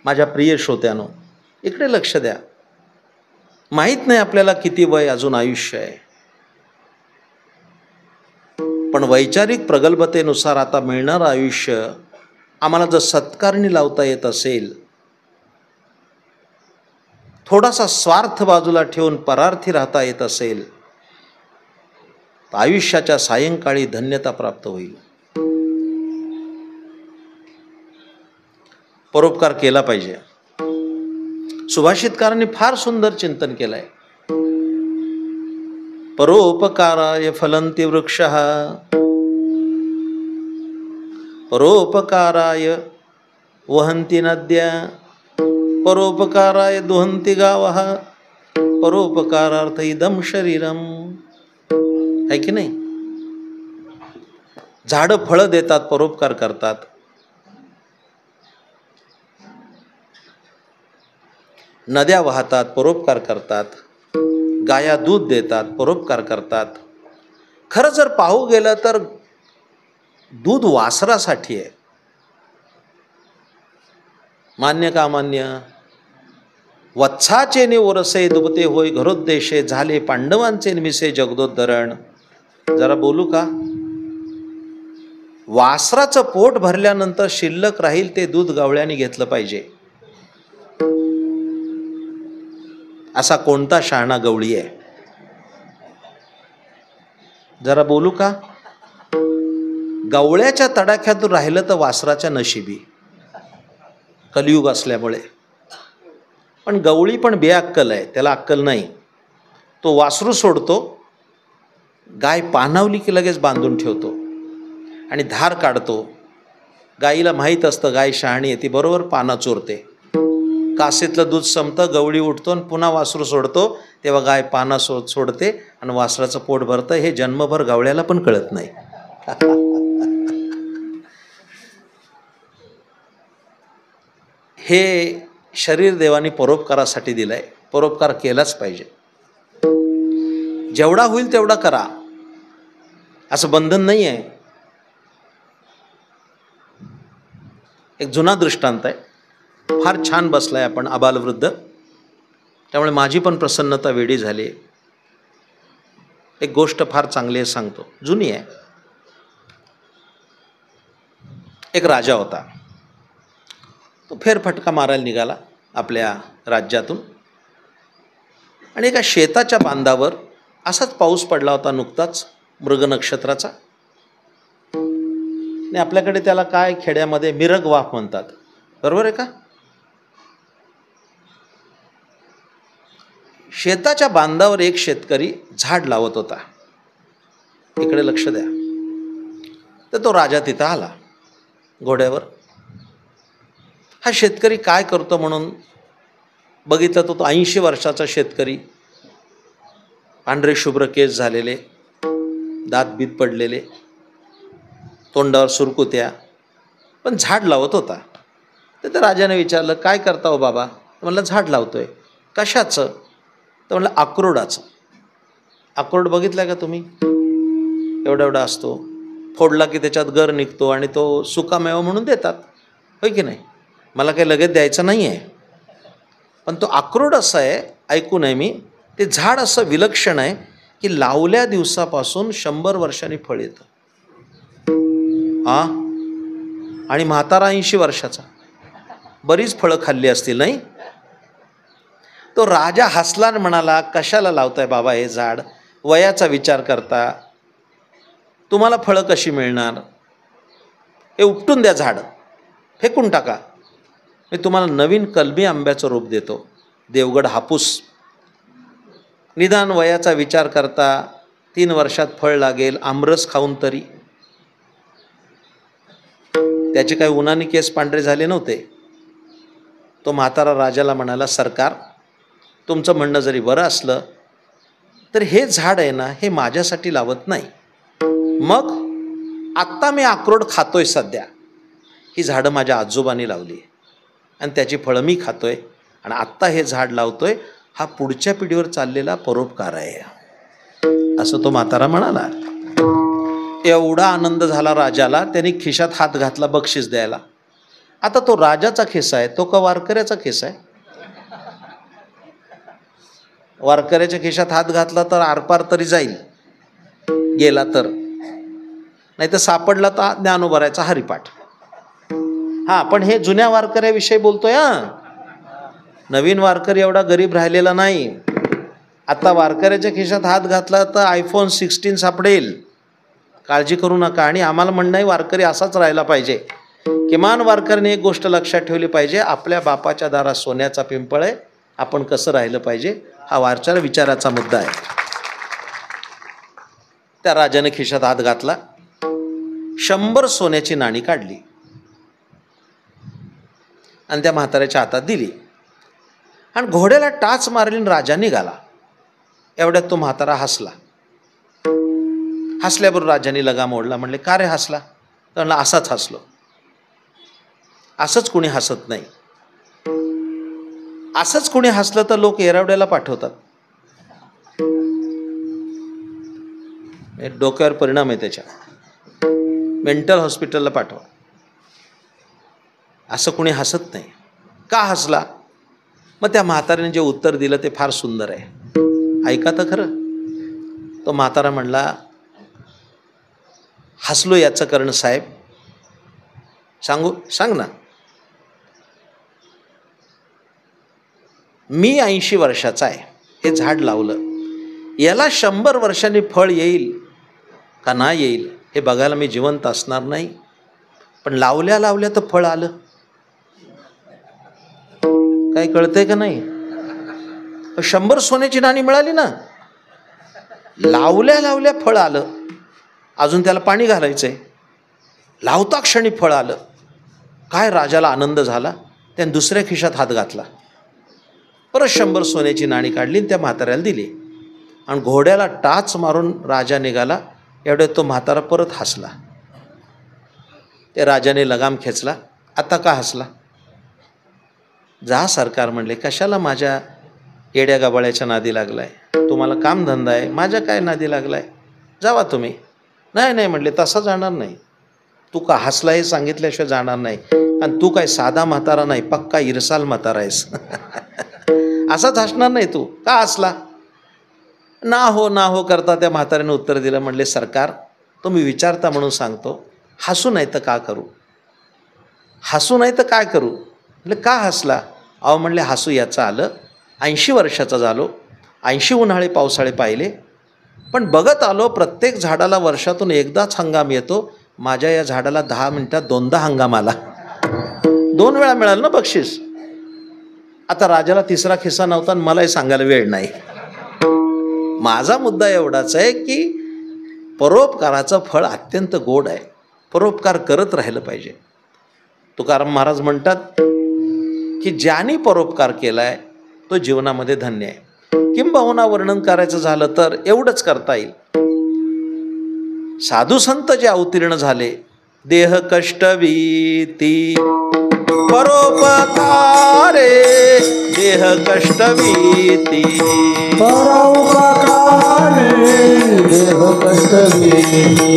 माझ्या प्रिय श्रोत्यानो, इकडे लक्ष द्या. माहीत नाही आपल्याला किती वय अजून आयुष्य आहे, पण वैचारिक प्रगल्भतेनुसार आता मिळणारं आयुष्य आम्हाला जर सत्कारणी लावता येत असेल, थोडासा स्वार्थ बाजूला ठेवून परार्थी राहता येत असेल, तर आयुष्याच्या सायंकाळी धन्यता प्राप्त होईल. परोपकार केला पाहिजे. सुभाषितकारांनी फार सुंदर चिंतन केलंय. परोपकाराय फलंती वृक्षः, परोपकाराय वहन्ति नद्या, परोपकाराय दुहन्ति गावः, परोपकारार्थ इदं शरीरम. आहे की नाही? झाडं फळं देतात, परोपकार करतात. नद्या वाहतात, परोपकार करतात. गाया दूध देतात, परोपकार करतात. खरं जर पाहू गेलं तर दूध वासरासाठी आहे. मान्य का अमान्य? वत्साचे ने ओरसे दुबते होय घरोद्देशे, झाले पांडवांचे निमिसे जगदोद्धरण. जरा बोलू का? वासराचं पोट भरल्यानंतर शिल्लक राहील ते दूध गवळ्याने घेतलं पाहिजे. असा कोणता शहाणा गवळी आहे? जरा बोलू का? गवळ्याच्या तडाख्यातून राहिलं तर वासराच्या नशिबी, कलियुग असल्यामुळे. पण गवळी पण बेअक्कल आहे, त्याला अक्कल नाही. तो वासरू सोडतो, गाय पाणावली की लगेच बांधून ठेवतो आणि धार काढतो. गाईला माहीत असतं गाय शहाणी आहे, ती बरोबर पाना चोरते. कासेतलं दूध संपतं, गवळी उठतो आणि पुन्हा वासरू सोडतो, तेव्हा गाय पाना सोडते आणि वासराचं पोट भरतं. हे जन्मभर गवळ्याला पण कळत नाही. हे शरीर देवानी परोपकारासाठी दिलंय. परोपकार केलाच पाहिजे. जेवढा होईल तेवढा करा, असं बंधन नाही आहे. एक जुना दृष्टांत आहे, फार छान बसलाय आपण आबालवृद्ध, त्यामुळे माझी पण प्रसन्नता वेडी झाली. एक गोष्ट फार चांगली आहे, सांगतो. जुनी आहे. एक राजा होता. तो फेरफटका मारायला निघाला आपल्या राज्यातून आणि एका शेताच्या बांधावर असाच पाऊस पडला होता नुकताच, मृग नक्षत्राचा. आणि आपल्याकडे त्याला काय खेड्यामध्ये मिरग वाफ म्हणतात, बरोबर आहे का? शेताच्या बांधावर एक शेतकरी झाड लावत होता. इकडे लक्ष द्या. तर तो राजा तिथं आला घोड्यावर. हा शेतकरी काय करतो म्हणून बघितलं तो 80 वर्षाचा शेतकरी, पांढरे शुभ्र केस झालेले, दात बीत पडलेले, तोंडावर सुरकुत्या, पण झाड लावत होता. तर त्या राजाने विचारलं, काय करता हो बाबा? म्हणलं, झाड लावतोय. कशाचं? तर म्हणलं, अक्रोडाचं. अक्रोड बघितला का तुम्ही? एवढा एवढा असतो, फोडला की त्याच्यात गर निघतो आणि तो सुकामेवा म्हणून देतात, होय की नाही? मला काही लगेच द्यायचं नाही आहे, पण तो अक्रोड असं आहे, ऐकून आहे मी, ते झाड असं विलक्षण आहे की लावल्या दिवसापासून 100 वर्षांनी फळ येतं. आणि म्हातारा 80 वर्षाचा, बरीच फळं खाल्ली असतील नाही? तो राजा हसला आणि म्हणाला, कशाला लावताय बाबा हे झाड? वयाचा विचार करता, तुम्हाला फळं कशी मिळणार? हे उपटून द्या, झाड फेकून टाका. मी तुम्हाला नवीन कलमी आंब्याचं रोप देतो, देवगड हापूस. निदान वयाचा विचार करता 3 वर्षात फळ लागेल, आमरस खाऊन तरी. त्याचे काही उन्हाने केस पांढरे झाले नव्हते. तो म्हातारा राजाला म्हणाला, सरकार, तुमचं म्हणणं जरी बरं असलं तर हे झाड आहे ना, हे माझ्यासाठी लावत नाही. मग आत्ता मी अक्रोड खातोय सध्या, ही झाडं माझ्या आजोबांनी लावली आणि त्याची फळं मी खातोय, आणि आत्ता हे झाड लावतोय, हा पुढच्या पिढीवर चाललेला परोपकार आहे, असं तो म्हातारा म्हणाला. एवढा आनंद झाला राजाला, त्यांनी खिशात हात घातला बक्षीस द्यायला. आता तो राजाचा खिस्सा आहे, तो का वारकऱ्याचा खिस्सा आहे? वारकऱ्याच्या खिशात हात घातला तर आरपार तरी जाईल, गेला तर, नाही तर सापडला तर ज्ञानोबरायचा हरिपाठ. हा, पण हे जुन्या वारकऱ्याविषयी बोलतोय. नवीन वारकरी एवढा गरीब राहिलेला नाही. आता वारकऱ्याच्या खिशात हात घातला तर iPhone 16 सापडेल, काळजी करू नका. आणि आम्हाला म्हणणं आहे, वारकरी असाच राहायला पाहिजे. किमान वारकऱ्याने एक गोष्ट लक्षात ठेवली पाहिजे, आपल्या बापाच्या दारात सोन्याचा पिंपळ आहे, आपण कसं राहिलं पाहिजे, हा वारकऱ्या विचाराचा मुद्दा आहे. त्या राजाने खिशात हात घातला, 100 सोन्याची नाणी काढली आणि त्या म्हाताऱ्याच्या हातात दिली आणि घोड्याला टाच मारली. राजा निघाला. एवढ्यात तो म्हातारा हसला. हसल्याबरोबर राजाने लगाम ओढला. म्हणले, का रे हसला? तर म्हणला, असाच हसलो. असंच कुणी हसत नाही. असंच कुणी हसलं तर लोक येरवड्याला पाठवतात. डोक्यावर परिणाम आहे त्याच्या, मेंटल हॉस्पिटलला पाठवा. असं कुणी हसत नाही. का हसला? मग त्या म्हाताऱ्याने जे उत्तर दिलं ते फार सुंदर आहे, ऐका तर खरं. तो म्हातारा म्हणला, हसलो याचं कारण साहेब सांग ना. मी 80 वर्षाचा आहे, हे झाड लावलं, याला 100 वर्षांनी फळ येईल का नाही येईल हे बघायला मी जिवंत असणार नाही, पण लावल्या लावल्या तर फळ आलं. काही कळतंय का नाही? 100 सोन्याची नाणी मिळाली ना, लावल्या लावल्या फळ आलं. अजून त्याला पाणी घालायचंय, लावता क्षणी फळ आलं. काय राजाला आनंद झाला. त्याने दुसऱ्या खिशात हात घातला, परत 100 सोन्याची नाणी काढली आणि त्या म्हाताऱ्याला दिली आणि घोड्याला टाच मारून राजा निघाला. एवढ्यात तो म्हातारा परत हसला. त्या राजाने लगाम खेचला. आता का हसला? जा सरकार म्हणले, कशाला माझ्या येड्या गबाळ्याच्या नादी लागलाय? तुम्हाला कामधंदा आहे, माझ्या काय नादी लागलाय? जावा तुम्ही. नाही नाही म्हणले, तसा जाणार नाही. तू का हसला हे सांगितल्याशिवाय जाणार नाही. आणि तू काय साधा म्हातारा नाही, पक्का इरसाल म्हातारा आहेस. असाच हसणार नाही तू. का हसला? ना हो करता त्या म्हाताऱ्याने उत्तर दिलं. म्हणले, सरकार तुम्ही विचारता म्हणून सांगतो, हसू नाही तर का करू? हसू नाही तर काय करू? म्हणजे का हसला? अहो म्हणले, हसू याचं आलं, 80 वर्षाचा झालो, 80 उन्हाळे पावसाळे पाहिले, पण बघत आलो प्रत्येक झाडाला वर्षातून एकदाच हंगाम येतो. माझ्या या झाडाला 10 मिनिटात 2दा हंगाम आला. 2 वेळा मिळालं ना बक्षीस. आता राजाला तिसरा खिस्सा नव्हता आणि मलाही सांगायला वेळ नाही. माझा मुद्दा एवढाच आहे की परोपकाराचं फळ अत्यंत गोड आहे. परोपकार करत राहिलं पाहिजे. तुकाराम महाराज म्हणतात की ज्याने परोपकार केलाय तो जीवनामध्ये धन्य आहे. किंबहुना वर्णन करायचं झालं तर एवढंच करता येईल, साधू संत जे अवतीर्ण झाले, देह कष्टवीती परोपकारे, देह कष्टवीती परोपकारे, देह कष्टवीती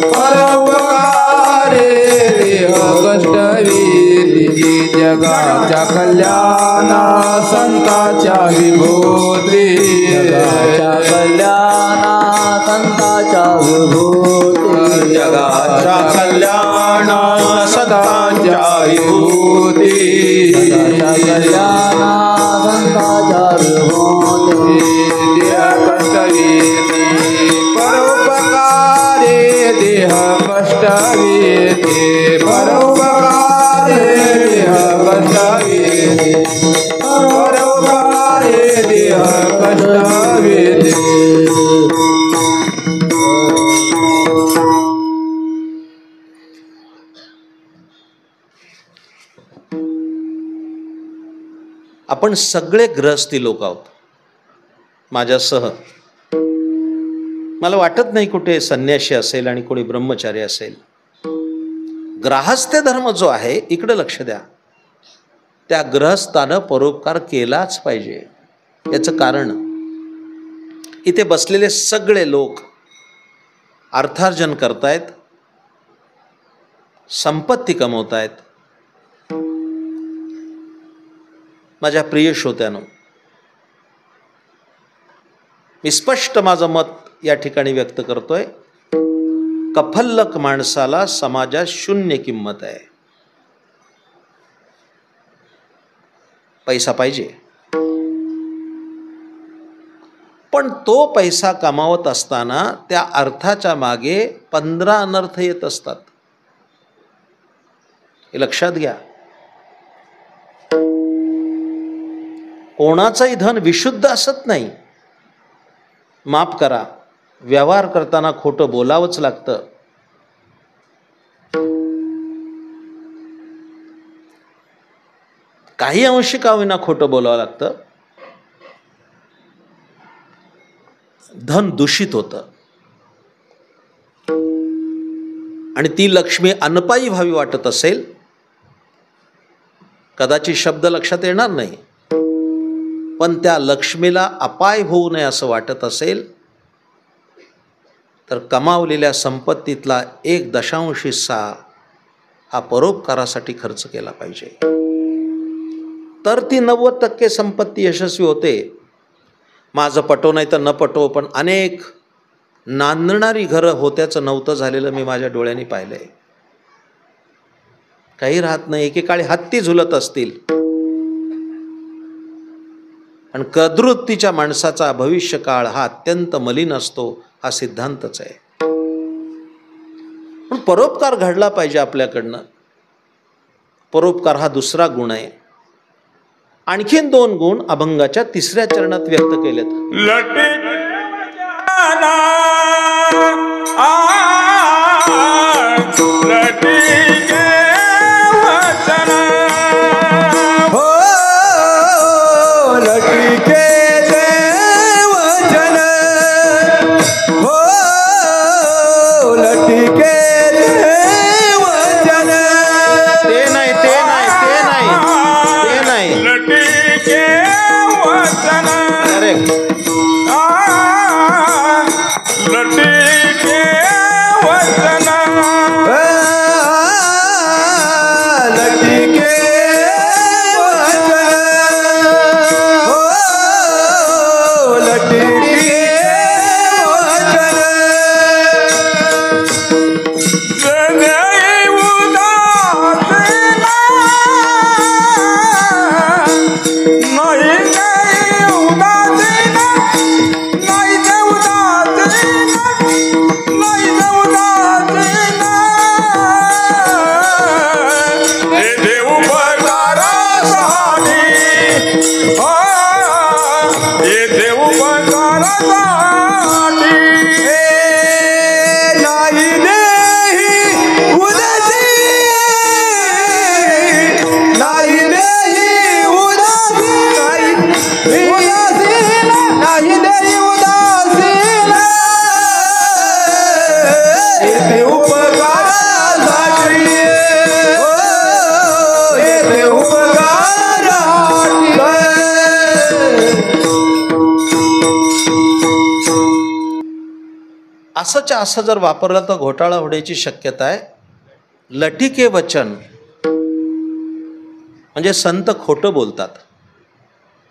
परोपकारे, देह कष्टवीती जगाच्या कल्याणा संतांच्या विभूती, जगाच्या कल्याणा संतांच्या विभूती, जगाच्या कल्याणा संतांच्या विभूती, जगाच्या कल्याणा संतांच्या विभूती, देह कष्टवीती परोपकारे, देह कष्टवीती परोपकारे, देह कष्टवीती परोपकारे, देह कष्टवीती. आपण सगळे गृहस्थी लोक आहोत, माझ्यासह. मला वाटत नाही कुठे संन्यासी असेल आणि कोणी ब्रह्मचारी असेल. ग्राहस्थ धर्म जो आहे, इकडे लक्ष द्या. त्या गृहस्थानं परोपकार केलाच पाहिजे. याचं कारण, इथे बसलेले सगळे लोक अर्थार्जन करतायत, संपत्ती कमवतायत, माझ्या प्रिय श्रोत्यानो, मी स्पष्ट माझं मत या ठिकाणी व्यक्त करतोय. कफल्लक माणसाला समाजात शून्य किंमत आहे. पैसा पाहिजे, पण तो पैसा कमावत असताना त्या अर्थाच्या मागे 15 अनर्थ येत असतात. हे लक्षात घ्या. कोणाचंही धन विशुद्ध असत नाही. माफ करा, व्यवहार करताना खोटं बोलावंच लागतं. काही अंशी का होईना खोटं बोलावं लागतं. धन दूषित होतं आणि ती लक्ष्मी अनपायी व्हावी वाटत असेल, कदाचित शब्द लक्षात येणार नाही, पण त्या लक्ष्मीला अपाय होऊ नये असं वाटत असेल तर कमावलेल्या संपत्तीतला 1.6 हा परोपकारासाठी खर्च केला पाहिजे. तर ती 90% संपत्ती यशस्वी होते. माझं पटो नाही तर न पटो, पण अनेक नांदणारी घरं होत्याचं नव्हतं झालेलं मी माझ्या डोळ्यांनी पाहिलंय. काही राहत नाही, एकेकाळी हत्ती झुलत असतील. आणि कडवृत्तीच्या माणसाचा भविष्यकाळ हा अत्यंत मलिन असतो, हा सिद्धांतच आहे. पण परोपकार घडला पाहिजे आपल्याकडनं. परोपकार हा दुसरा गुण आहे. आणखीन 2 गुण अभंगाच्या 3ऱ्या चरणात व्यक्त केलेत. असंच्या असं जर वापरलं तर घोटाळा होण्याची शक्यता आहे. लटिके वचन म्हणजे संत खोटं बोलतात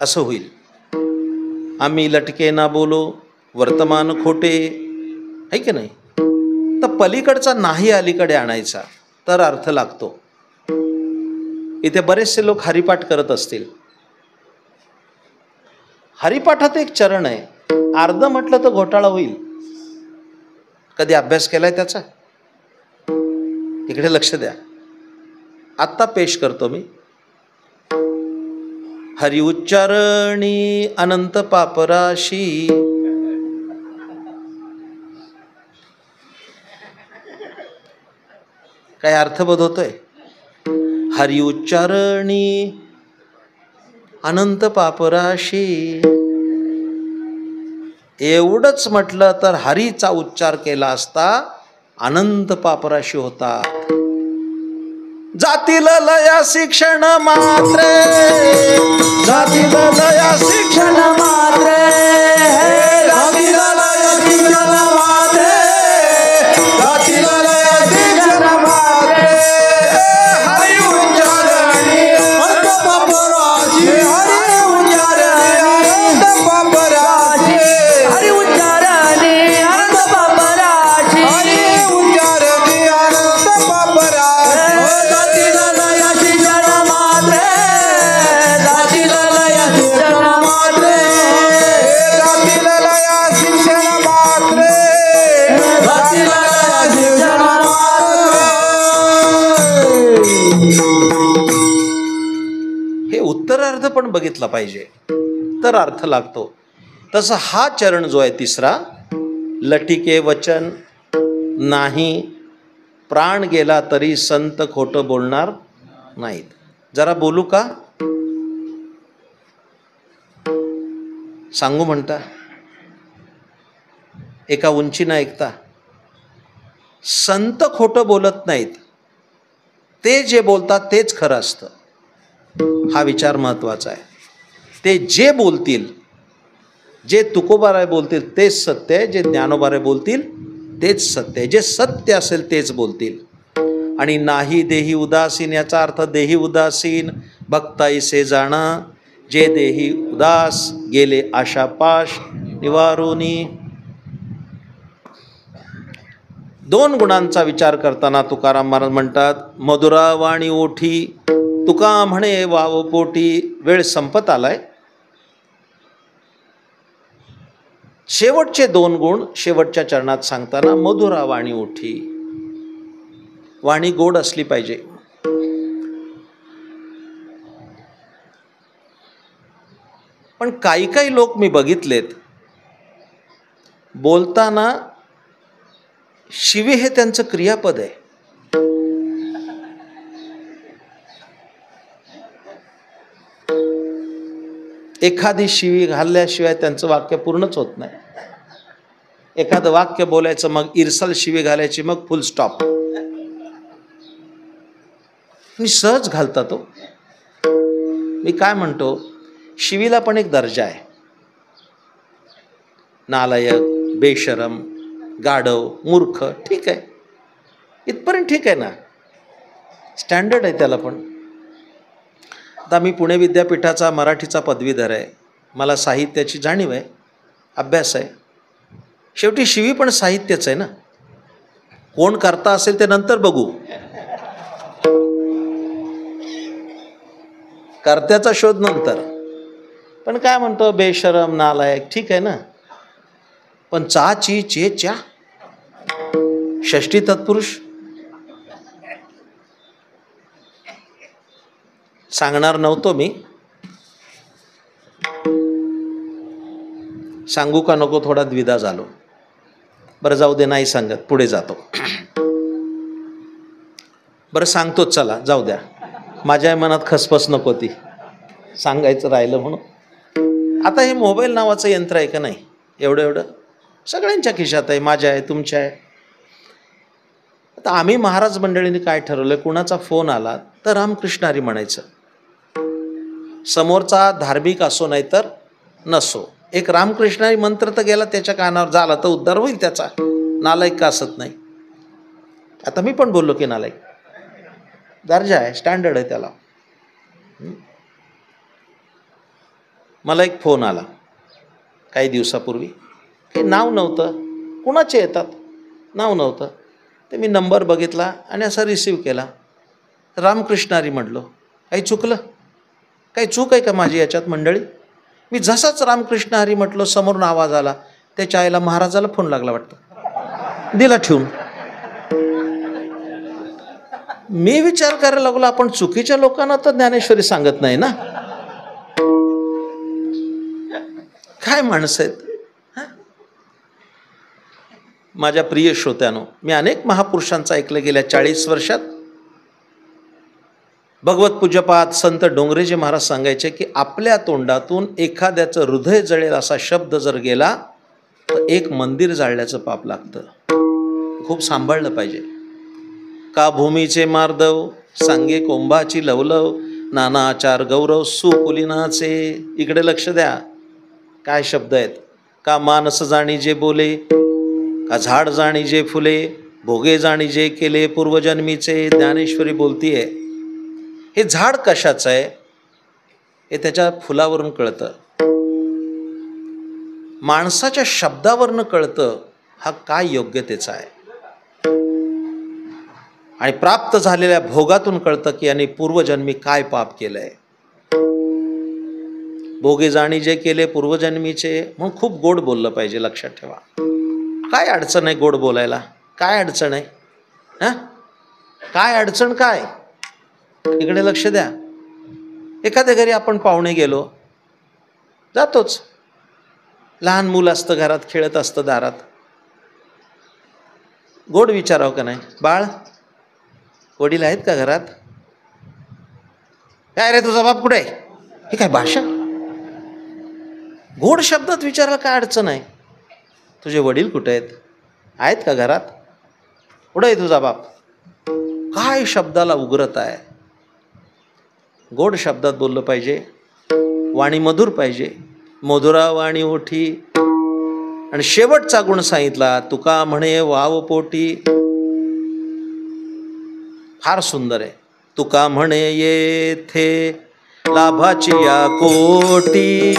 असं होईल. आम्ही लटके ना बोलो, वर्तमान खोटे, आहे की नाही. तर पलीकडचा नाही अलीकडे आणायचा तर अर्थ लागतो. इथे बरेचसे लोक हरिपाठ करत असतील. हरिपाठात एक चरण आहे, अर्ध म्हटलं तर घोटाळा होईल. कधी अभ्यास केलाय त्याचा? इकडे लक्ष द्या. आत्ता पेश करतो मी. हरि उच्चारणी अनंत पापराशी, काय अर्थबोध होतोय? हरि उच्चारणी अनंत पापराशी, एवढंच म्हटलं तर हरीचा उच्चार केला असता अनंत पापराशी होता. जातील लया शिक्षण मात्रे, जातील लया शिक्षण मात्रे, जातील लया शिक्षण मात्रे, जातील लया शिक्षण मात्रे. हरी उच्चारणी अनंत पापराशी. हे उत्तरार्ध पण बघितला पाहिजे, तर अर्थ लागतो. तसं हा चरण जो आहे तिसरा, लटिके वचन नाही, प्राण गेला तरी संत खोटं बोलणार नाहीत. जरा बोलू का? सांगू म्हणता? एका उंचीनं ऐकता. संत खोटं बोलत नाहीत, ते जे बोलतात तेच खरं असतं. हा विचार महत्वाचा आहे. ते जे बोलतील, जे तुकोबाराय बोलतील तेच सत्य आहे, जे ज्ञानोबाराय बोलतील तेच सत्य आहे, जे सत्य असेल तेच बोलतील. आणि नाही देही उदासीन, याचा अर्थ देही उदासीन भक्ताईसे जाणा, जे देही उदास गेले आशापाश निवारोनी. दोन गुणांचा विचार करताना तुकाराम महाराज म्हणतात, मधुरा वाणी ओठी तुका म्हणे वाव पोटी. वेळ संपत आलाय. शेवटचे दोन गुण शेवटच्या चरणात सांगताना, मधुरा वाणी ओठी, वाणी गोड असली पाहिजे. पण काही काही लोक मी बघितलेत, बोलताना शिवी हे त्यांचं क्रियापद आहे. एखादी शिवी घालल्याशिवाय त्यांचं वाक्य पूर्णच होत नाही. एखादं वाक्य बोलायचं, मग इरसल शिवी घालायची, मग फुल स्टॉप. मी सहज घालता तो. मी काय म्हणतो, शिवीला पण एक दर्जा आहे. नालायक, बेशरम, गाढव, मूर्ख, ठीक आहे, इथपर्यंत ठीक आहे ना, स्टँडर्ड आहे त्याला. पण आता मी पुणे विद्यापीठाचा मराठीचा पदवीधर आहे, मला साहित्याची जाणीव आहे, अभ्यास आहे. शेवटी शिवी पण साहित्यच आहे ना. कोण करता असेल ते नंतर बघू, कर्त्याचा शोध नंतर. पण काय म्हणतो, बेशरम, नालायक, ठीक आहे ना. पण चा ची चे च्या, षष्टी तत्पुरुष सांगणार नव्हतो मी, सांगू का नको थोडा द्विधा झालो. बरं जाऊ दे, नाही सांगत, पुढे जातो. बरं सांगतोच, चला जाऊ द्या. माझ्या मनात खसपस नको ती, सांगायचं राहिलं म्हणून. आता हे मोबाईल नावाचं यंत्र आहे का नाही, एवढं एवढं सगळ्यांच्या खिशात आहे, माझ्या आहे, तुमच्या आहे. आता आम्ही महाराज मंडळींनी काय ठरवलं, कुणाचा फोन आला तर रामकृष्ण हरी म्हणायचं. समोरचा धार्मिक असो नाही तर नसो, एक रामकृष्ण हरी मंत्र तर गेला त्याच्या कानावर, झाला तर उद्धार होईल त्याचा. नालायक का असत नाही. आता मी पण बोललो की नालायक, दर्जा आहे, स्टँडर्ड आहे त्याला. मला एक फोन आला काही दिवसापूर्वी, हे नाव नव्हतं, कुणाचे येतात, नाव नव्हतं. ते मी नंबर बघितला आणि असा रिसीव केला. रामकृष्ण हरी म्हटलो. काही चुकलं, काही चूक आहे का माझी याच्यात मंडळी? मी जसाच रामकृष्ण हरी म्हटलो, समोरून आवाज आला, त्याच्या आईला महाराजाला फोन लागला वाटतं, दिला ठेवून. मी विचार करायला लागलो, आपण चुकीच्या लोकांना तर ज्ञानेश्वरी सांगत नाही ना. काय माणसं आहेत. माझ्या प्रिय श्रोत्यानो, मी अनेक महापुरुषांचं ऐकलं गेल्या 40 वर्षात. भगवत पूज्यपाद संत डोंगरेजी महाराज सांगायचे की आपल्या तोंडातून एखाद्याचं हृदय जळेल असा शब्द जर गेला तर एक मंदिर जाळल्याचं पाप लागतं. खूप सांभाळलं पाहिजे. का भूमीचे मार्दव सांगे कोंभाची लवलव, नाना आचार गौरव सुकुलीनाचे. इकडे लक्ष द्या, काय शब्द आहेत. का मानस जाणी जे बोले, का झाड जाणी जे फुले, भोगे जाणी जे केले पूर्वजन्मीचे. ज्ञानेश्वरी बोलतीये. हे झाड कशाचं आहे हे त्याच्या फुलावरून कळतं, माणसाच्या शब्दावरनं कळतं हा काय योग्यतेचा आहे. आणि प्राप्त झालेल्या भोगातून कळतं की यांनी पूर्वजन्मी काय पाप केलंय. भोगे जाणी जे केले पूर्वजन्मीचे, म्हणून खूप गोड बोललं पाहिजे. लक्षात ठेवा, काय अडचण आहे गोड बोलायला? काय अडचण आहे? काय अडचण काय? इकडे लक्ष द्या. एखाद्या घरी आपण पाहुणे गेलो, जातोच. लहान मूल असतं घरात, खेळत असतं दारात. गोड विचारावं का नाही, बाळ वडील आहेत का घरात? काय रे तुझा बाप कुठे आहे? हे काय भाषा? गोड शब्दात विचारायला काय अडचण आहे? तुझे वडील कुठे आहेत का घरात? कुठे आहे तुझा बाप? काय शब्दाला उग्रता आहे. गोड शब्दात बोललं पाहिजे, वाणी मधुर पाहिजे. मधुरा वाणी ओठी. आणि शेवटचा गुण सांगितला, तुका म्हणे वाव पोटी. फार सुंदर आहे. तुका म्हणे येथे लाभाची या कोटी,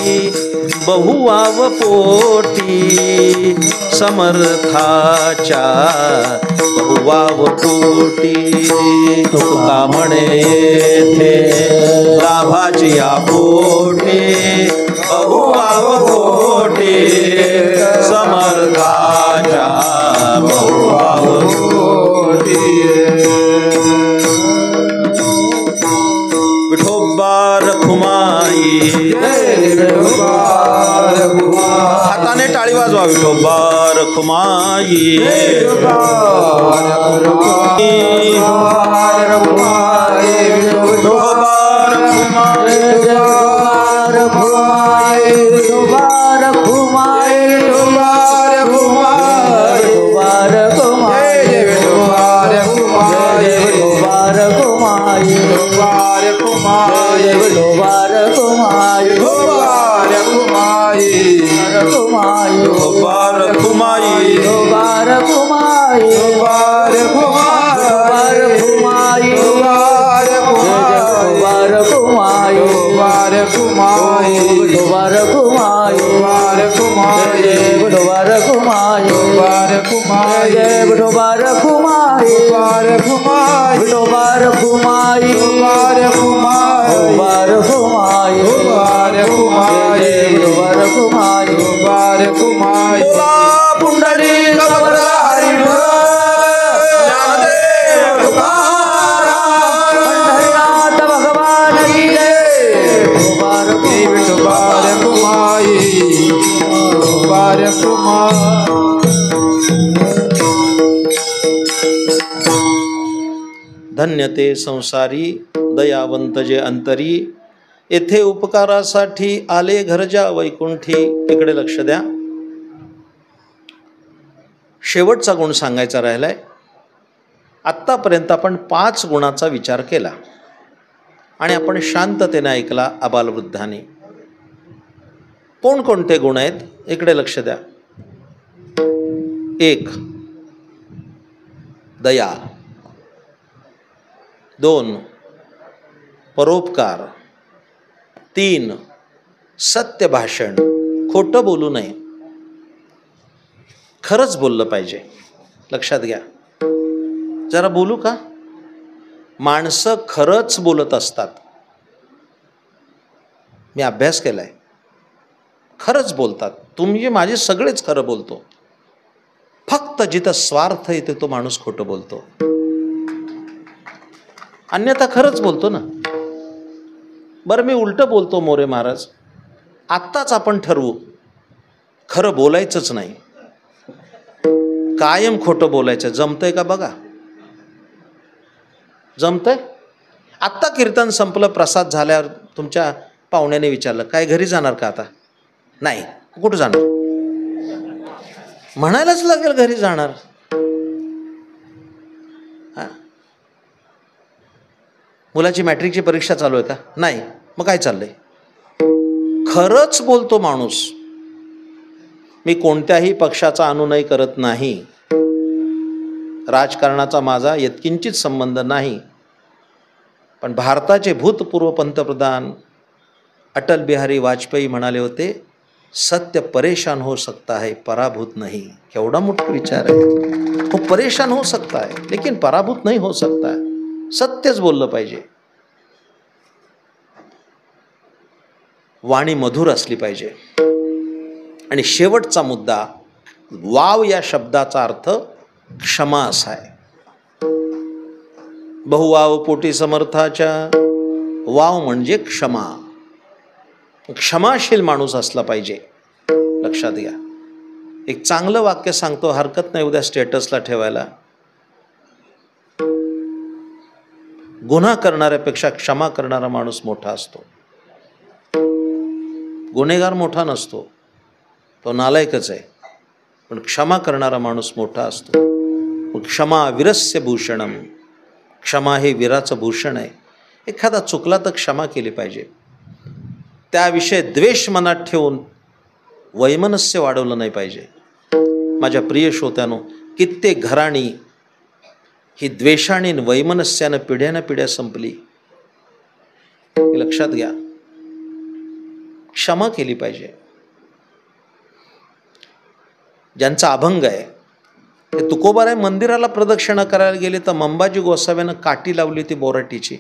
बहुवाव पोटी समर्थाच्या बहुवाव पोटी. तुका म्हणे येथे लाभाची या पोटी, बहुवाव पोटी समर्थाच्या बहुवाव पोटी. विठोबा रखुमाई. हाताने टाळी वाजवा. विठोबा रखुमाई. धन्य ते संसारी दयावंत जे अंतरी, येथे उपकारासाठी आले घरजा वैकुंठी. इकडे लक्ष द्या. शेवटचा गुण सांगायचा राहिलाय. आत्तापर्यंत आपण 5 गुणाचा विचार केला आणि आपण शांततेने ऐकला आबालवृद्धाने. कोणकोणते गुण आहेत इकडे लक्ष द्या. 1 दया, 2 परोपकार, 3 सत्य भाषण, खोटं बोलू नये, खरंच बोललं पाहिजे. लक्षात घ्या. जरा बोलू का? माणसं खरंच बोलत असतात. मी अभ्यास केलाय. खरंच बोलतात. तुम्ही माझे सगळेच खरं बोलतो. फक्त जिथं स्वार्थ येते तो माणूस खोटं बोलतो. अन्यथा खरंच बोलतो ना. बरं मी उलटं बोलतो मोरे महाराज. आत्ताच आपण ठरवू खरं बोलायचंच नाही, कायम खोटं बोलायचं. जमतंय का बघा? जमतंय? आत्ता कीर्तन संपलं, प्रसाद झाल्यावर तुमच्या पाहुण्याने विचारलं काय घरी जाणार का आता? नाही. कुठं जाणार? म्हणायलाच लागेल घरी जाणार. मुलाची मॅट्रिकची परीक्षा चालू आहे का? नाही. मग काय चाललंय? खरंच बोलतो माणूस. मी कोणत्याही पक्षाचा अनुनय करत नाही. राजकारणाचा माझा यत्किंचित संबंध नाही. पण भारताचे भूतपूर्व पंतप्रधान अटल बिहारी वाजपेयी म्हणाले होते, सत्य परेशान हो सकता है, पराभूत नहीं. केवढा मोठा विचार आहे. वो परेशान हो सकता है लेकिन पराभूत नहीं हो सकता है. सत्यच बोललं पाहिजे. वाणी मधुर असली पाहिजे. आणि शेवटचा मुद्दा, वाव या शब्दाचा अर्थ क्षमा असा आहे. बहुवाव पोटी समर्थाच्या वाव म्हणजे क्षमा. क्षमाशील माणूस असला पाहिजे. लक्षात घ्या. एक चांगलं वाक्य सांगतो, हरकत नाही उद्या स्टेटसला ठेवायला. गुन्हा करणाऱ्यापेक्षा क्षमा करणारा माणूस मोठा असतो. गुन्हेगार मोठा नसतो, तो नालायकच आहे, पण क्षमा करणारा माणूस मोठा असतो. क्षमा वीरस्य भूषणम. क्षमा हे वीराचं भूषण आहे. एखादा चुकला तर क्षमा केली पाहिजे. त्याविषयी द्वेष मनात ठेवून वैमनस्य वाढवलं नाही पाहिजे. माझ्या प्रिय श्रोत्यानो, कित्येक घराणी ही द्वेषाने वैमनस्यानं पिढ्यानं पिढ्या संपली. हे लक्षात घ्या. क्षमा केली पाहिजे. ज्यांचा अभंग आहे ते तुकोबाराय मंदिराला प्रदक्षिणा करायला गेले तर मंबाजी गोसाव्यानं काठी लावली होती बोराटीची.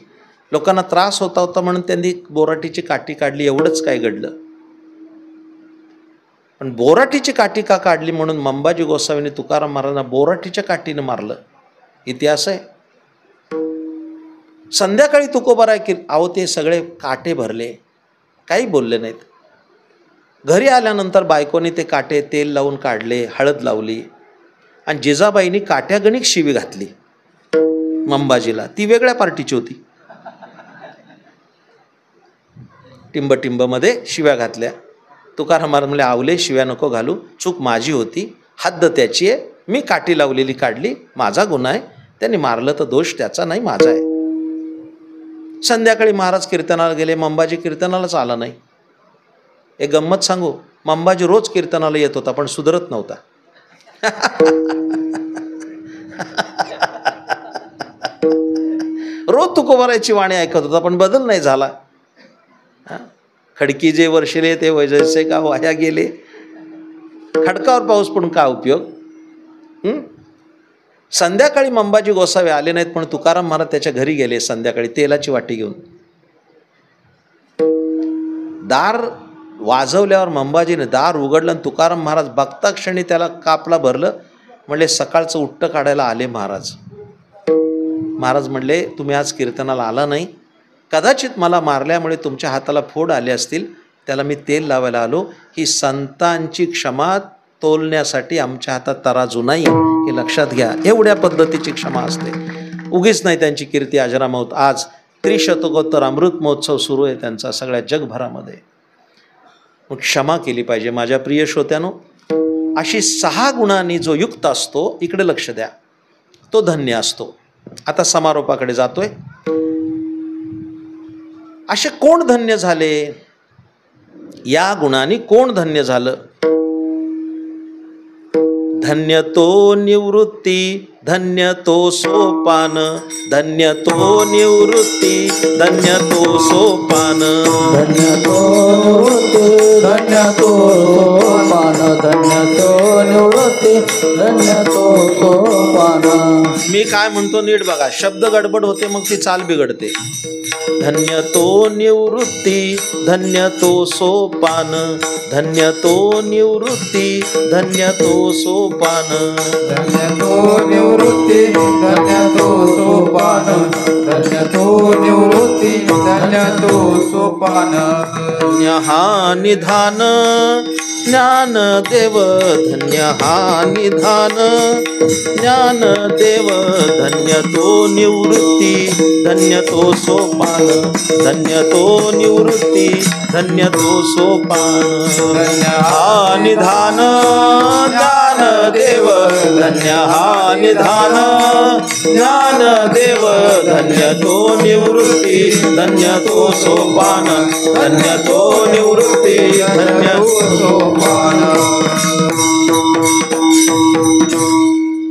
लोकांना त्रास होता होता म्हणून त्यांनी बोराटीची काठी काढली. एवढंच काय घडलं. पण बोराटीची काठी का काढली म्हणून मंबाजी गोसावीने तुकाराम महाराजांना बोराटीच्या काठीनं मारलं. इतिहास आहे. संध्याकाळी तुकोबाराय अहो ते सगळे काटे भरले, काही बोलले नाहीत. घरी आल्यानंतर बायकोने ते काटे तेल लावून काढले, हळद लावली आणि जिजाबाईंनी काट्यागणिक शिवी घातली मंबाजीला. ती वेगळ्या पार्टीची होती. टिंबमध्ये शिव्या घातल्या. तुकाराम महाराज म्हणले, आवले शिव्या नको घालू, चूक माझी होती, हद्द त्याची आहे, मी काठी लावलेली काढली, माझा गुन्हा आहे, त्यांनी मारलं तर दोष त्याचा नाही, माझा आहे. संध्याकाळी महाराज कीर्तनाला गेले. मंबाजी कीर्तनालाच आला नाही. एक गंमत सांगू, मंबाजी रोज कीर्तनाला येत होता पण सुधरत नव्हता. रोज तुकोबारायची वाणी ऐकत होता पण बदल नाही झाला. खडकी जे वर्षिले ते वैजसे का वाया गेले. खडकावर पाऊस पडून का उपयोग. संध्याकाळी मंबाजी गोसावे आले नाहीत पण तुकाराम महाराज त्याच्या घरी गेले संध्याकाळी तेलाची वाटी घेऊन. दार वाजवल्यावर मंबाजीने दार उघडलं आणि तुकाराम महाराज बघता क्षणी त्याला कापला भरलं. म्हणले, सकाळचं उट्ट काढायला आले महाराज. महाराज म्हणले, तुम्ही आज कीर्तनाला आला नाही, कदाचित मला मारल्यामुळे तुमच्या हाताला फोड आले असतील, त्याला मी तेल लावायला आलो. ही संतांची क्षमा तोलण्यासाठी आमच्या हातात तराजू नाही, हे लक्षात घ्या. एवढ्या पद्धतीची क्षमा असते. उगीच नाही त्यांची कीर्ती अजरामर. आज त्रिशतकोत्तर अमृत महोत्सव सुरू आहे त्यांचा सगळ्या जगभरामध्ये. मग क्षमा केली पाहिजे. माझ्या प्रिय श्रोत्यानो, अशी 6 गुणांनी जो युक्त असतो, इकडे लक्ष द्या, तो धन्य असतो. आता समारोपाकडे जातोय. असे कोण धन्य झाले, या गुणांनी कोण धन्य झालं. धन्य तो निवृत्ती, धन्य तो सोपान, धन्य तो निवृत्ती, धन्य तो सोपान, धन्य तो निवृत्ती, धन्य तो सोपान, धन्य तो निवृत्ती, धन्य तो सोपान. मी काय म्हणतो नीट बघा, शब्द गडबड होते मग ती चाल बिघडते. धन्य तो निवृत्ती, धन्य तो सोपान, धन्य तो निवृत्ती, धन्य तो सोपान, धन्य तो निवृत्ती, धन्य तो सोपान, धन्य तो निवृत्ती, धन्य तो सोपान. धन्य हा निधान ज्ञान देव, धन्य हा निधान ज्ञान देव, धन्य तो निवृत्ती, धन्य तो सोपान, धन्य तो निवृत्ती, धन्य तो सोपान. धन्य हा निधान ज्ञान देव, धन्य हा निधान ज्ञान देव, धन्य तो निवृत्ती, धन्य तो सोपान, धन्य तो निवृत्ती, धन्य तो सोपान.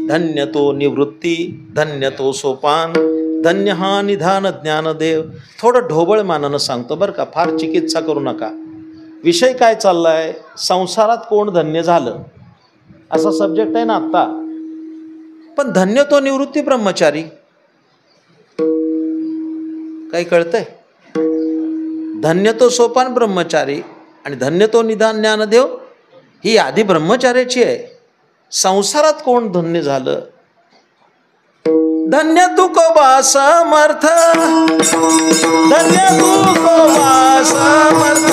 धन्य तो निवृत्ती, धन्य तो सोपान, धन्य हा निधान ज्ञानदेव. थोडं ढोबळ मानानं सांगतो बरं का, फार चिकित्सा करू नका. विषय काय चाललाय, संसारात कोण धन्य झालं असा सब्जेक्ट आहे ना आत्ता. पण धन्य तो निवृत्ती ब्रह्मचारी, काही कळतंय. धन्य तो सोपान ब्रह्मचारी आणि धन्य तो निधान ज्ञानदेव ही आधी ब्रह्मचार्याची आहे. संसारात कोण धन्य झालं, धन्य तुकोबा समर्थ, धन्य तुकोबा समर्थ,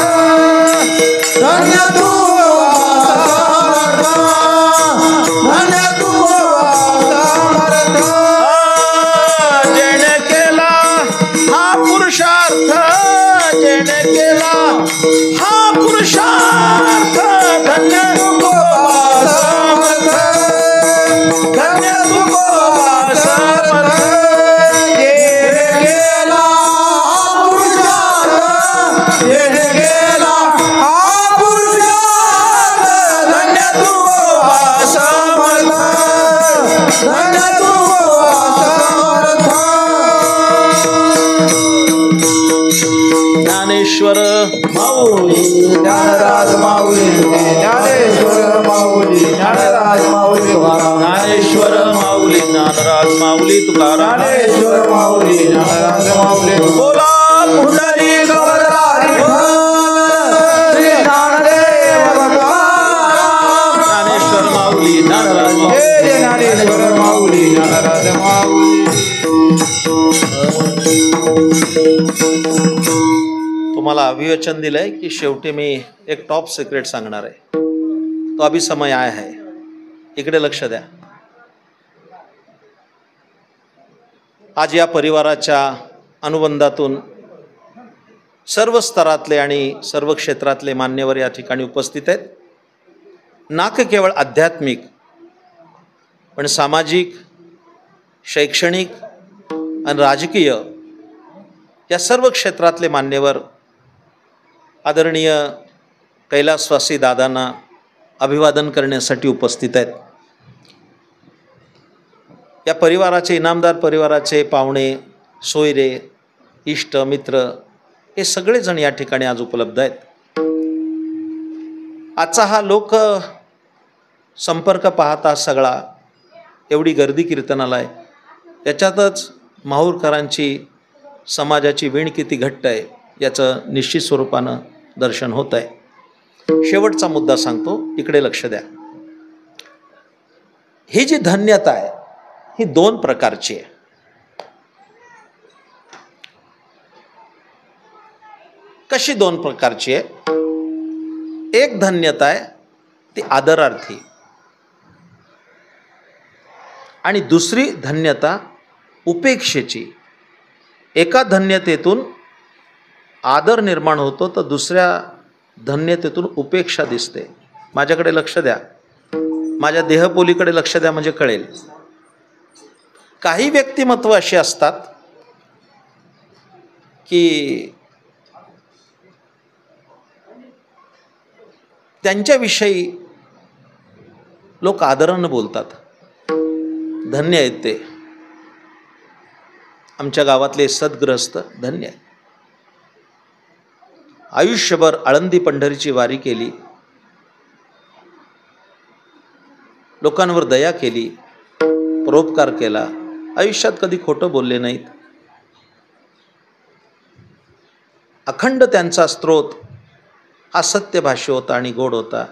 धन्य तू धन्य तू जेणे केला हा पुरुषार्थ, जेणे केला हा पुरुषार्थ, धन्य तुकोबा समर्थ, धन्य तुकोबा समर्थ, जेणे गेला पुरुषार्थ, जेणे गेला हा पुरुषार्थ, धन्य तू समर्थ, धन्य तू समर्थ. ज्ञानेश्वर माऊली ज्ञानराज माऊली, ज्ञानेश्वर माऊली ज्ञानराज माऊली तुकाराम, ज्ञानेश्वर माऊली ज्ञानराज माऊली तुकाराम, ज्ञानेश्वर माऊली ज्ञानराज माऊली. बोला पुंडरी गौरारी श्री ज्ञानदेव तुकाराम. ज्ञानेश्वर माऊली ज्ञानराज माऊली. जय ज्ञानेश्वर माऊली ज्ञानराज माऊली. तुम्हाला अभिवचन दिलंय की शेवटी मी एक टॉप सिक्रेट सांगणार आहे. तो अभी समय आया है. इकडे लक्ष द्या. आज या परिवाराच्या अनुबंधातून सर्व स्तरातले आणि सर्व क्षेत्रातले मान्यवर या ठिकाणी उपस्थित आहेत. ना केवळ आध्यात्मिक पण सामाजिक, शैक्षणिक आणि राजकीय या सर्व क्षेत्रातले मान्यवर आदरणीय कैलासवासी दादांना अभिवादन करण्यासाठी उपस्थित आहेत. या परिवाराचे, इनामदार परिवाराचे पाहुणे, सोयरे, इष्ट मित्र हे सगळेजण या ठिकाणी आज उपलब्ध आहेत. आजचा हा लोक संपर्क पाहता सगळा एवढी गर्दी कीर्तनाला आहे, याच्यातच माहूरकरांची समाजाची वीण किती घट्ट आहे याचं निश्चित स्वरूपानं दर्शन होत आहे. शेवटचा मुद्दा सांगतो, इकडे लक्ष द्या. ही जी धन्यता आहे ही दोन प्रकारची आहे. कशी दोन प्रकारची आहे? एक धन्यता आहे ती आदरार्थी आणि दुसरी धन्यता उपेक्षेची. एका धन्यतेतून आदर निर्माण होतो तर दुसऱ्या धन्यतेतून उपेक्षा दिसते. माझ्याकडे लक्ष द्या, माझ्या देहपोलीकडे लक्ष द्या म्हणजे कळेल. काही व्यक्तिमत्व असे असतात की त्यांच्याविषयी लोक आदरानं बोलतात. धन्य आहेत ते. आमच्या गावातले सद्गृहस्थ धन्य आहे. आयुष्यभर आळंदी पंढरीची वारी केली, लोकांवर दया केली, परोपकार केला, आयुष्यात कधी खोटं बोलले नाहीत. अखंड त्यांचा स्रोत हा सत्यभाष्य होता आणि गोड होता.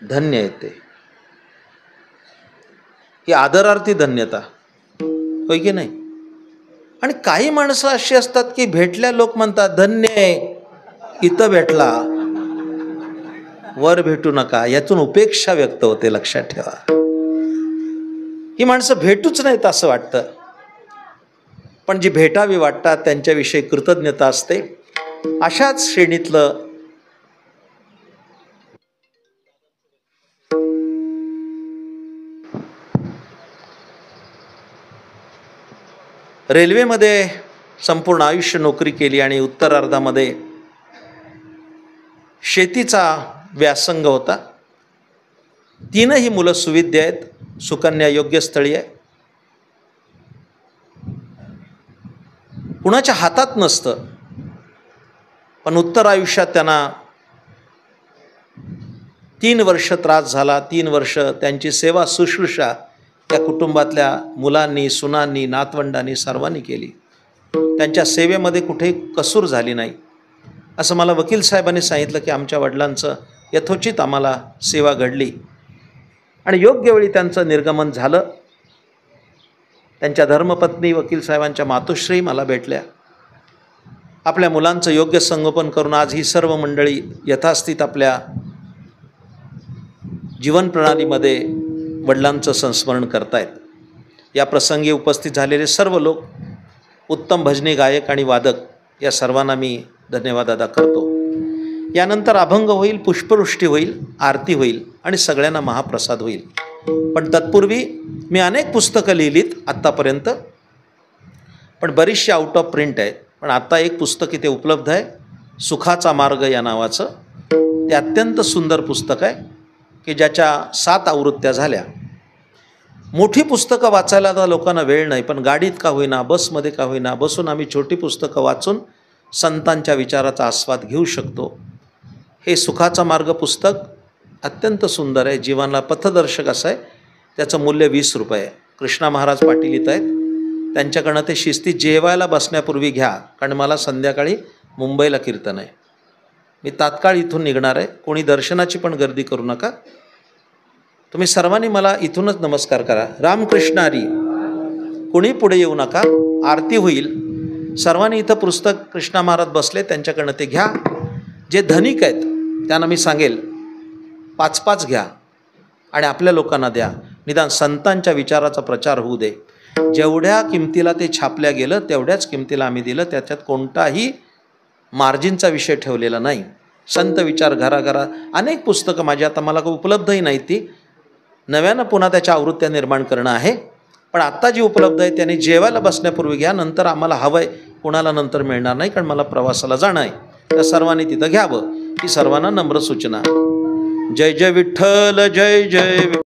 धन्य आहे ते. ही आदरार्थी धन्यता होय की नाही? आणि काही माणसं अशी असतात की भेटल्या लोक म्हणतात धन्य आहे, इथं भेटला वर भेटू नका. यातून उपेक्षा व्यक्त होते, लक्षात ठेवा. ही माणसं भेटूच नाहीत असं वाटतं, पण जी भेटावी वाटतात त्यांच्याविषयी कृतज्ञता असते. अशाच श्रेणीतलं रेल्वेमध्ये संपूर्ण आयुष्य नोकरी केली आणि उत्तरार्धामध्ये शेतीचा व्यासंग होता. तीनही मुलं सुविद्य आहेत, सुकन्या योग्य स्थळी आहे. कुणाच्या हातात नसतं, पण उत्तर आयुष्यात त्यांना 3 वर्ष त्रास झाला. 3 वर्ष त्यांची सेवा शुश्रूषा त्या कुटुंबातल्या मुलांनी, सुनांनी, नातवंडांनी सर्वांनी केली. त्यांच्या सेवेमध्ये कुठेही कसूर झाली नाही. असं मला वकील साहेबांनी सांगितलं की आमच्या वडिलांचं यथोचित आम्हाला सेवा घडली आणि योग्य वेळी त्यांचं निर्गमन झालं. त्यांच्या धर्मपत्नी वकील साहेबांच्या मातोश्री मला भेटल्या. आपल्या मुलांचं योग्य संगोपन करून आज ही सर्व मंडळी यथास्थित आपल्या जीवन प्रणालीमध्ये वडिलांचं संस्मरण करतायत. या प्रसंगी उपस्थित झालेले सर्व लोक, उत्तम भजनी गायक आणि वादक, या सर्वांना मी धन्यवाद अदा करतो. यानंतर अभंग होईल, पुष्पवृष्टी होईल, आरती होईल आणि सगळ्यांना महाप्रसाद होईल. पण तत्पूर्वी मी अनेक पुस्तकं लिहिलीत आत्तापर्यंत, पण बरीचशी आउट ऑफ प्रिंट आहेत. पण आत्ता एक पुस्तक इथे उपलब्ध आहे, सुखाचा मार्ग या नावाचं. ते अत्यंत सुंदर पुस्तक आहे की ज्याच्या 7 आवृत्त्या झाल्या. मोठी पुस्तकं वाचायला तर लोकांना वेळ नाही, पण गाडीत का होईना, बसमध्ये का होईना बसून आम्ही छोटी पुस्तकं वाचून संतांच्या विचाराचा आस्वाद घेऊ शकतो. हे सुखाचा मार्ग पुस्तक अत्यंत सुंदर आहे, जीवनाला पथदर्शक असं आहे. त्याचं मूल्य 20 रुपये आहे. कृष्णा महाराज पाटील येत आहेत, त्यांच्याकडनं ते शिस्तीत जेवायला बसण्यापूर्वी घ्या, कारण मला संध्याकाळी मुंबईला कीर्तन आहे. मी तात्काळ इथून निघणार आहे. कोणी दर्शनाची पण गर्दी करू नका. तुम्ही सर्वांनी मला इथूनच नमस्कार करा. रामकृष्ण हरी. कोणी पुढे येऊ नका. आरती होईल. सर्वांनी इथं पुस्तक कृष्णा महाराज बसले, त्यांच्याकडनं ते घ्या. जे धनिक आहेत त्यांना मी सांगेल 5-5 घ्या आणि आपल्या लोकांना द्या. निदान संतांच्या विचाराचा प्रचार होऊ दे. जेवढ्या किमतीला ते छापल्या गेलं तेवढ्याच किमतीला आम्ही दिलं. त्याच्यात कोणताही मार्जिनचा विषय ठेवलेला नाही. संत विचार घराघरा अनेक पुस्तकं माझी आता मला उपलब्धही नाही. ती नव्यानं पुन्हा त्याच्या आवृत्त्या निर्माण करणं आहे. पण आत्ता जी उपलब्ध आहे त्याने जेवायला बसण्यापूर्वी घ्या. नंतर आम्हाला हवं आहे कोणाला नंतर मिळणार नाही, कारण मला प्रवासाला जाणं आहे. त्या सर्वांनी तिथं घ्यावं ही सर्वांना नम्र सूचना. जय जय विठ्ठल, जय जय